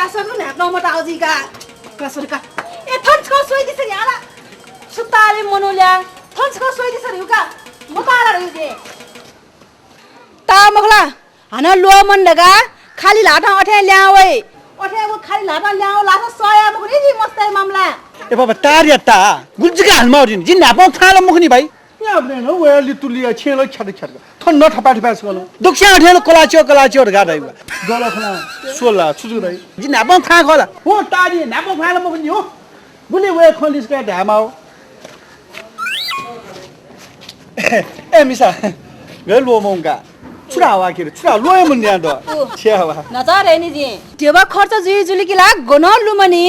가서는 너무 나오지가 가서니까 에 턴츠가 소이디서 야라 수다리 모노랴 턴츠가 소이디서 요가 못 알아 이제 ता मखला हन लो मन लगा खाली लाटा अठे ल्यावे अठे वो खाली लाटा ल्याओ लाटा सया मखनी जी मस्तै मामला ए बाबा तारिया ता गुल्जिका हालमाउदिन जिन नापौ थाला मुखनी भाइ या ब्रेन हो वे लितुलिया छेलो छड छड थन न ठपा ठपा सलो दुखिया ठेलो कलाचियो गाडा गला खना सोला छुजु रै जिन नापौ था खला हो तारि नापौ फाला मुखनी हो बुले वे खलिस का धामाउ ए मिसा गलो मोंगा 추라와 기르 추라 로에 문제한다 치아와 नजारेनी जी देवा खर्च जुई जुली की लाग गोनो लुमनी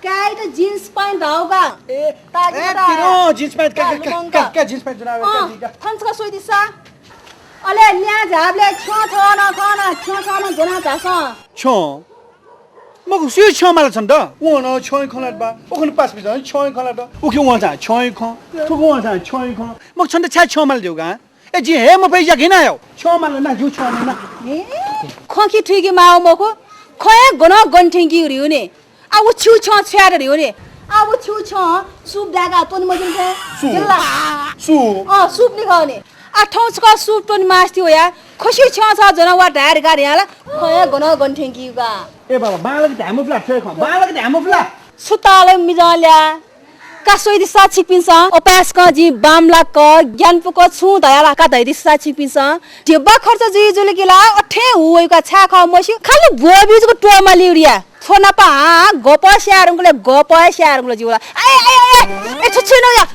काय त जीन्स पैंट धाउगा ए किनो जीन्स पैंट का जीन्स पैंट जुना का थन्स का सोइ दिसा अले न्या झाबले छ न जना जासा छ मगु सुइ छ माल छन् त वो न छ खला बा ओखन पास बिज छ खला त ओके व जा छ ख ठुगो व जा छ ख मग छन् त छ माल देउगा ए जी हे म पैसा किनायो छ माल न जु छ न ए खकी ठिकी माउ मको खय गोनो गन्ठिंगी रिउने आ उ छु छ छ्यार रिउने आ उ छु छ सुप दागा तोन मजिन के जिल्ला सुप नि खाउने आ ठौचका सुप तोन मास्ति होया खसी छ छ जनवा ढार गाडी हाला खय गोनो गन्ठिंगी गा ए बाबा बालक धामो फ्ला छ ख बालक धामो फ्ला सुताले मिजाल्या कासोइ दिसा छिपिन्छ अपास क जी बामला क ज्ञानपुको छु दयाला का दै दिसा छिपिन्छ देबा खर्च जी जुले केला अठे हुइका छा ख मसी खाली बोबिजको टोमा लिउरिया छोना पा गप स्यारङले जिउला ए छुछु न या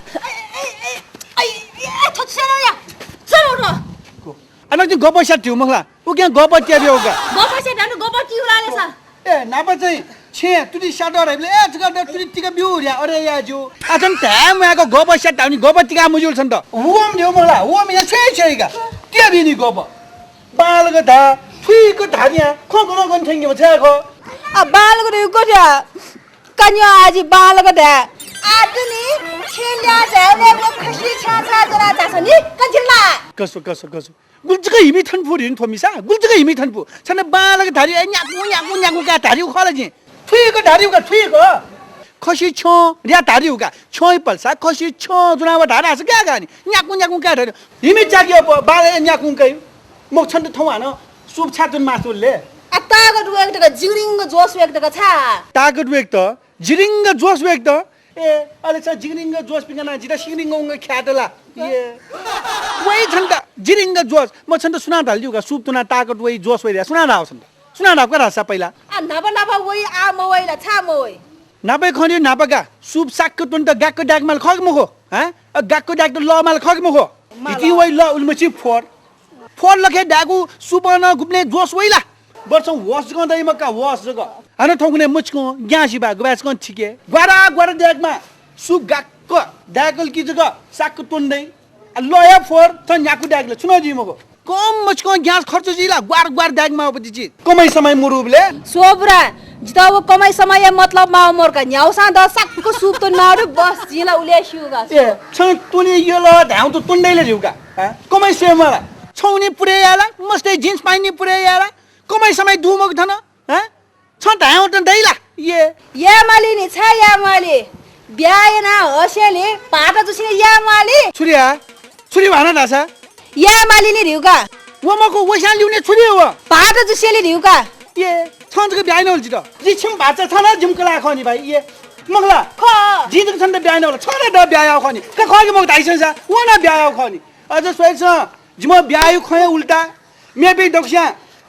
ए छुछु न या चलो अन जी गप स्यार थिउ मखला उ के गप ट्याबियोगा गप स्यार दानु गप किउलाले छ ए नापा चाहिँ छे तुदी साडर हेले ए जगा तुदी टिका बिउरिया अरे याजु आजन टाइम आको गप स्यार ताउनी गप टिका मुजुल छन् त ओम दिउ मलाई ओम या छेगा ट्याबिनी गप बालग धा फुइको धानिया खगन गन थंगे म छाको आ बालग रे गोजा कन्या आजी बालग धा आदनी छेल्या जाने को खुशी छा जरा जासनी कजिला कसो गुल्जका हिमी थनपु रिन थमिसा गुल्जका हिमी थनपु छने बालग धारी न्याकु का धारी खला जी फुइको धारी का फुइको खसी छ रिया धारी का छय पल्सा खसी छ जुनावा धारा छ क्या गानी न्याकु का धारी हिमी जागियो बाल न्याकु कै मक छन थवा न सुप छातुन मासुले आ तागत वेक त जिरिङ जोस वेक त छ तागत वेक त जिरिङ जोस वेक त ए अले छ जिरिङ जोस पिना जिदा सिरिङ ख्याटला ये वही छन्दा जिरिङ जोस म छन्दा सुना ढाल्दिउगा सुप तुना तागत वही जोस वही सुना ढाउ छन्दा सुना ढाउ का रासा पहिला आ नबा वही आ मोइला छ मोइ नापे खन्यो नापका सुप साक्क तुन त गाक्क डागमाल खग मखो ह गाक्क डाग त लमाल खग मखो इति वही ल उलमची फोर लखे डागु सुपन गुप्ने जोस वहीला वर्ष वस गदै मका वस जग हन ठौकुने मुचको ग्यासी बा गबास कन छिके ग्वारा डागमा सुप गाक्क डागल की जग साक्क तुन्दै लया फोर त न्याकु डागले सुन जी मको कम मुचको ग्यास खर्च जिला ग्वार डागमा उपति छि कमै समय मुरुबले सोब्रा जिता वो कमाई समय मतलब मा मोर का न्याउसा द सक्को सुप त नारु बस जिला उलेसिउगा ए छ तुने यलो धाउ त तुन्दैले जिउका ह कमाई से मला छौनी पुरे याला मस्ते जीन्स पाइनी पुरे याला कमाई समय दुमक थन ह छ धाउ त दैला ये मालिनी छ या माली ब्याएना हसेले पाटा जुसिने या माली छुरी भाना दासा या मालिनी रिउका वमको वसान लिउने छुरी हो पाटा जुसिले रिउका ये छन्जको ब्याइन होल जित जिछम भाचा छन जिमकला खनी भाइ ये मगला ख जिन्दक छन त ब्याइन होल छन द ब्यायो खनी क खगे मग दाइसन सा वना ब्यायो खनी अझ सोइछ जिम ब्यायो खय उल्टा मेबी डक्स्या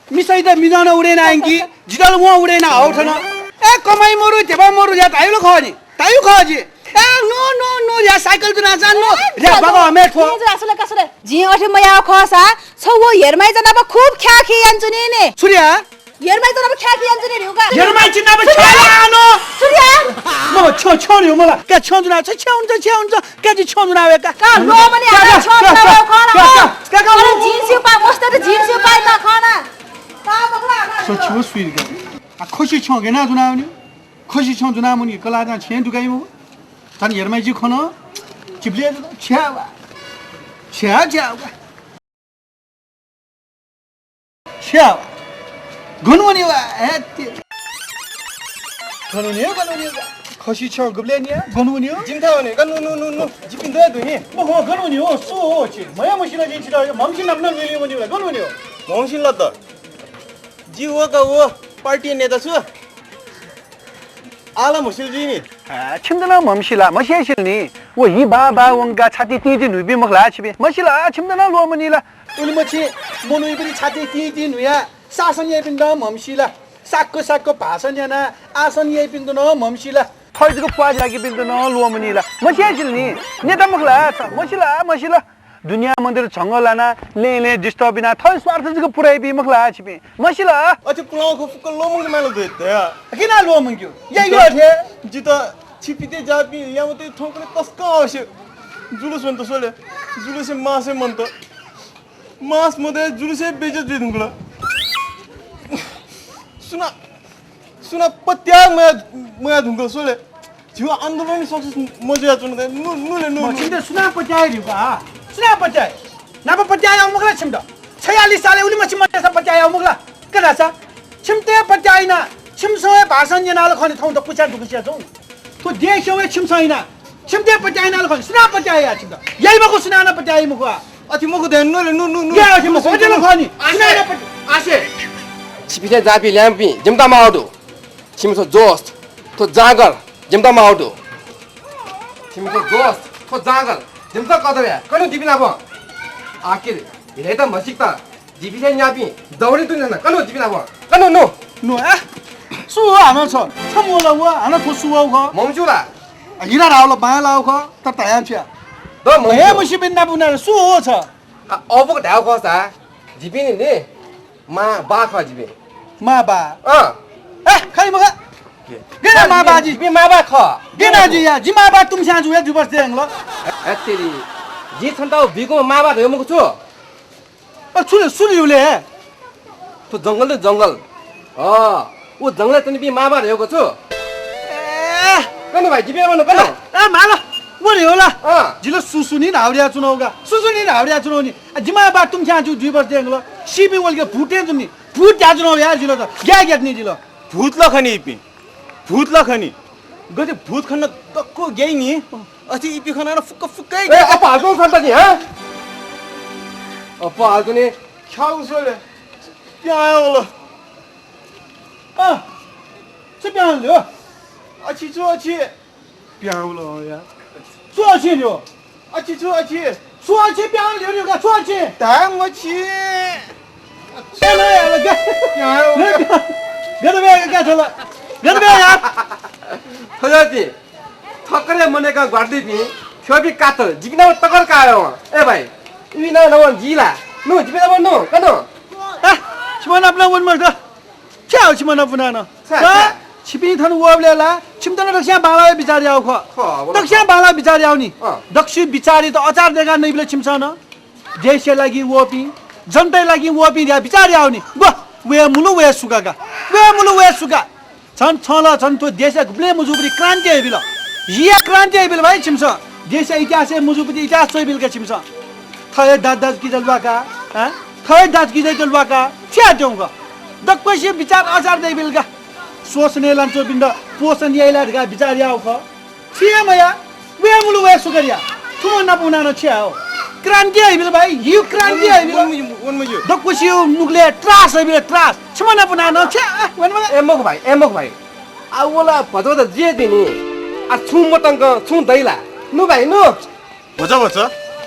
मिसै त मिजान उडेन आंगी जिदल म उडेन आउथन ए कमाई मरु तेबा मरु या ताइलो खनी ताइयो खजी ए नो या साइकल जुना जान्नु या बाबा हमे थो असले कसले जी अठे मया खसा छ वो हेरमाइ जना बा खूब ख्याखी यान्जुनी ने सूर्या हेरमाइ जना बा ख्याखी यान्जुनी रिउका हेरमाइ चिना बा छानो सूर्या म छोड्यो मलाई के छौजुना छ छ्याउन्छ के जी छौजुना वेका का लो मनी आ छौजुना खाना का जीन्स पा मस्त त जीन्स पा त खाना का बखला सोच्यो सुइर गे आ खुशी छौ गे ना जुनाउनी खुशी छौ जुनामुनी कला जा छे दुगाइ मु तन हेरमाइ जी खन चिप्ले छ्या गुनवनी वा गनु नि खसी छ गुब्ले नि गनु नि जिमथा भने गनु जिपिन दे दुनी म हो गनु नि हो सो हो छि मया मसिना जिछि र ममसिन नम्न मिल्यो भने गनु नि हो मौसिन ल त जी हो का हो पार्टी नेता छु आला मुसिल जी नि 침들나 멈시라 머시실니 이 바바 원가 차티 띠지 누비 먹라 집에 머시라 침들나 로머니라 우리 뭐지 모노이들이 차티 띠지 누야 사선 예빈다 멈시라 사코 바선야나 아선 예빈도 너 멈시라 펄지고 빠지기 빈도 너 로머니라 머시실니 네다 먹라 머시라 दुनिया मंदिर जंगलाना लेले डिस्टर्बिना थल स्वार्थ जको पुरै बि मखला छिबे मसिला अझ पुलाउ को फुक लोमंग मालो दे त किन लोमंग क्यो यही हो थे जी त छिपिते जापि या मते ठोकले तस्का आवश्य जुलुस मन त सोले जुलुस मासे मन त मास मते जुलुस बेइज्जत दे दुंगला सुना पत्या मया दुंगला सोले जिउ आन्दोलन सक्सेस मजा चुन दे नु छिन्दे सुना पत्याइ रिबा सुना पत्याइ नाप पत्याइ आउ मखला छिमदा 46 साले उली मछि मते स पत्याइ आउ मखला कदा छ छिमते पत्याइ ना छिमसय भाषण जनाल खनि थौ त पुछा दुखिया जौ तो देशवे छिमसैना छिमते पत्याइ नाल खनि सुना पत्याइ या छिमदा यही मको सुना न पत्याइ मको अति मको दे नु या छिम सोजल खनि आसे छिपिते जापि ल्याम्पी जिम्ता माउडु छिमसो जोस्त तो जागर जिम्ता माउडु छिमसो जोस्त तो जागर जिम्ता कदबे कनु दिबिना ब आखिर हेता मसिकता दिबिसे न्यापी दौडी तुन न कनु दिबिना ब कनु नो नो आ सु हाना छ छमोला व हाना थो सुवाउ ख ममजुला हिरा राउला बाया लाउ ख त तयान छ द हे मुसि बिन्ना बुना सु हो छ अबको ढाउ खसा जिबिनी नि मा बा ख जिबे मा बा ए खै मग गेना मा बाजी जिबे मा बा ख गेना जी या जिमा बा तुम स्या जुया जुबस देङ ल एतेरी जी छन्ता बिगो मा बा हेमको छु सुलिउले तो जंगल वो जंगल तनी भी माबा रहेको छु ए कनु भाइ जिबे मन कनु ए मालो वरे होला अ जिलो सुसुनी हाउडिया चुनाउगा सुसुनी हाउडिया चुनाउनी जिमा बा तुम स्या जु जुबस देङ ल सिबी वलके फुटे जुनी फुट जा चुनाउ यार जिलो त ग्या नि जिलो भूत लखनी इपि भूत लखनी गते भूत खन्न तक्को गई नि अति इपि खना फुक्कै ए अप हाल्नु छन्त नि ह अप हाल्नु नि खाउ सोले त्यहाँ होला अ से ब्यान ल्यो अछि छु अछि प्याउलो या सुआ छि ल्यो अछि छु अछि सुआ छि ब्यान ल्यो ल्यो का सुआ छि ताम अछि सेना यार ग त्यहाँ होला गदबे का छला गदबे यार थजाति ठक्करे मनेका गर्दै पि छोबी कातल जिग्ना तकर कायो ए भाइ इना नवन जिला नु जिबे नु कनु छिमन अपना वन मर्द क्या हो छिमन अपना न छिपी थनु वबलेला छिमतन दक्षिण बाला बिचारी आउ ख दक्षिण बाला बिचारी आउनी दक्षिण बिचारी त अचार देगा नै बिले छिमसन देश लागि वपी जनता लागि वपी या बिचारी आउनी वे मुलु वे सुगा छन छला छन तो देश गुब्ले मुजुबरी क्रान्ति बिल या क्रान्ति बिल भाइ छिमस देश इतिहास मुजुबरी इतिहास सोइ बिल के छिमस थय दाद की जलवाका ह थय दाद की जलवाका क्या देउगा दक्पैसे विचार आचार दे बिल का सोचने लान्चो बिन्द पोषण याइला गा विचार याउ ख छिमया वे मुलु वे सुगरिया तुम न पुना न छिया हो क्रान्ति है बिल भाइ यु क्रान्ति है बिल वन मजु दक्पैसे नुक्ले त्रास है बिल त्रास छिमन पुना न छिया वन एमक भाइ आउला भदो त जे दिनी आ छु मतंग छु दैला नु भाइ नु भछ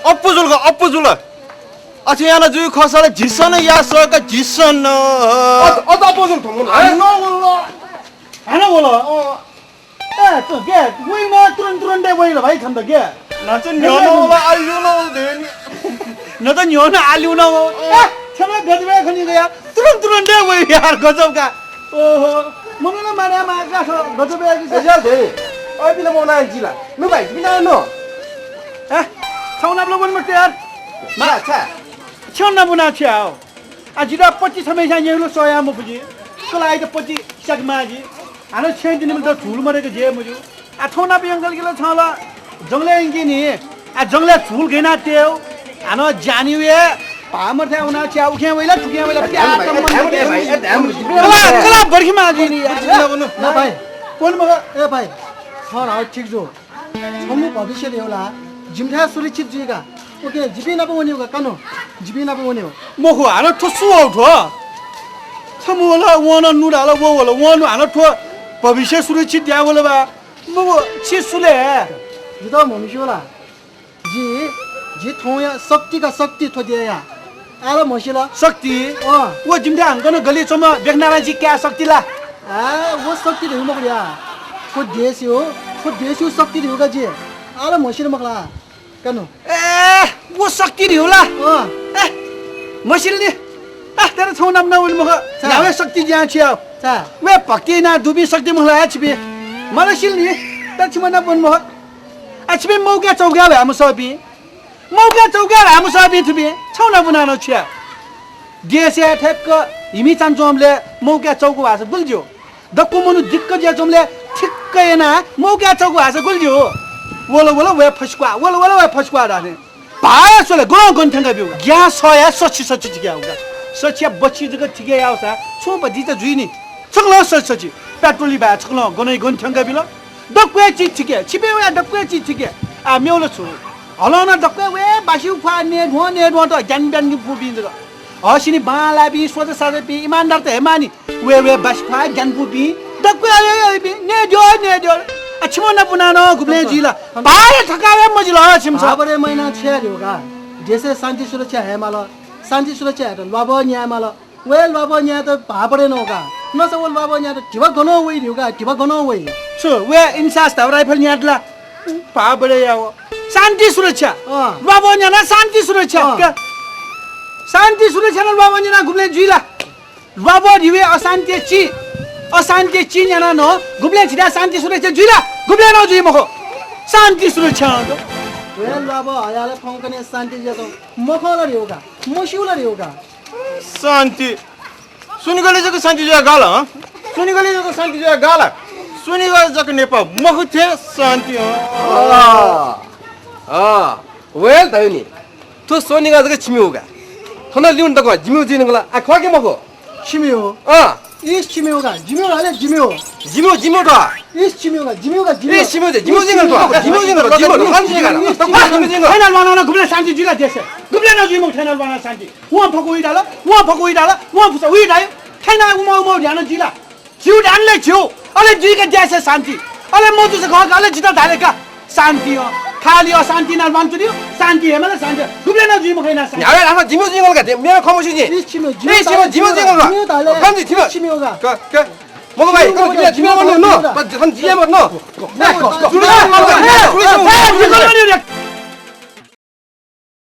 अप्पु जुल अछि याना जुइ खसाले झिसन या सक झिसन अत अपोजुल थमु हैन बोलो ए त के वे म तुरन्त दे वइल भाइ खन्द के नाच न्योनो होला आइयो न देनी न त न्योन आलिउ न हो ए छमा गजबे खनि गया तुरन्त दे वइ यार गजब का ओहो मनु न माने मा का गजबे कि एजल दे ओइ बिले मोना जिला नु भाइ बिना नु ए छौना ब्लो वन मते यार मा छ छौना बुना छ्याओ आजिरा 25 हमेशा येलो सोया म बुझी कलाई त 25 सकमाजी हानो छै दिन म त झुल मरेको जे मुजु आ छौना पियंगल किलो छला जंगले इंगी नि आ जंगले झुल गेना तेउ हानो जानिवे पामर थे उना छ्याउ खे वइला ठुके वइला प्यार त मन भाइ ए ध्यान कला बर्खी माजी नि यार न न भाइ कोण मग ए भाइ सर आउ ठिक जो छमु भविष्य देउला जिमठा सुरक्षित जुइगा ओके जिबी नपाउने हो कानो जिबी नपाउने हो मखो हान ठसु आउ ठो छमु होला वन नुडाला वो होला वन हान ठो भविष्य सुरक्षित द्या होला बा मगो छि सुले जित मनुष्यला जी थोया शक्ति का शक्ति थो दिया आला मसिला शक्ति वो जिमठा हंगन गली चम बेगनारा जी क्या शक्ति ला वो शक्ति देउ मगलिया को देश हो शक्ति देउगा जी आला मसिला मगला कानो ए वो शक्ति होला ए मसिल नि तेरे छौ नाम न उन मग यावे शक्ति ज्या छिया चा वे भक्ति ना दुबी शक्ति मगला छिबे मलाई सिल नि त छिमना बन मग छिबे मौका चौका भए हम सबी मौका चौका भए हम सबी थिबे छौ न बनानो छिया देशे ठेक्क हिमी चान्चोमले मौका चौको भाषा गुल्ज्यो दक्कु मनु दिक्क ज्या चोमले ठिक्कै ना मौका चौको भाषा गुल्ज्यो वलो वे फस्क्वा राने भाया सोले गो गन्थंगा बिउ ग्या सया सच्ची ठिकै आउगा सच्चिया बच्ची जग ठिकै आउसा छु बदि त जुइनी छक्ल सच्ची पेट्रोली भा छक्ल गनै गन्थंगा बिल दक्वे चि ठिकै छिबे वे दक्वे चि ठिकै आ मेउलो छु हलना दक्वे वे बासिउ फा ने ढो त ज्ञान ज्ञान पुबि जग हसिनी बाला बि सोच साजे बि इमानदार त हेमानी वे बास फा ज्ञान पुबि दक्वे आले बि ने जो छिमो न पुनानो गुब्ले जिला पारे ठकावे मजिला छिमछ बाबरे महिना छ्याल्योगा देशे शान्ति सुरक्षा हेमाल शान्ति सुरक्षा हेत लब न्यामाल वेल लब न्या त बाबरे नोगा नस वेल लब न्या त टिबा गनो वइ न्युगा टिबा गनो वइ छु वे इन्सास त राइफल न्याटला पाबरे याव शान्ति सुरक्षा लब न्या न शान्ति सुरक्षा शान्ति सुरक्षा न लब न्या गुब्ले जिला लब दिवे अशान्ति ची न्या न गुब्ले छिदा शान्ति सुरक्षा जिला गुब्ले न जुइ मखो शान्ति सुरक्षा वेल लब हयाले फंकने शान्ति जतो मखला न्युगा मसिउला न्युगा शान्ति सुनिगले जको शान्ति जगा गाल सुनिगले जको शान्ति जगा गाल सुनिगले जको नेपाल मखु थे शान्ति वेल तायुनी तो सोनिगा जको छिमिउगा थना लिउन तको जिमिउ जिनगला आ खके मखो छिमियो इस छिमियोगा जिमियोले जिमियो द इस छिमियोगा जिमियोगा ए छिमिउ जिंगल तो जिमिउ खान जिंगल त खा जिमिउ जिंगल फाइनल बनाउन गुब्ले शान्ति जिला देश गुब्ले न जुइ मख फाइनल बनाउन शान्ति वहाँ फको डाला वहाँ फुसा उइ डायो फाइनल उमा ध्यान जिला जिउ डानले जिउ अले जुइका देश शान्ति अले मोजु से घर अले जिता धारेका शान्ति हो खाली अशान्ति न मान्छुदियो शान्ति हेमा न शान्ति गुब्ले न जुइ मखैना शान्ति याले आफ्नो जिमिउ जिंगल का मेरो खमोसी जी इस छिमियो जिमिउ जिंगल का खान जिमिउ छिमियोगा क मगो भाइ को जिमिउ भन्नु न जिमिउ भन्नु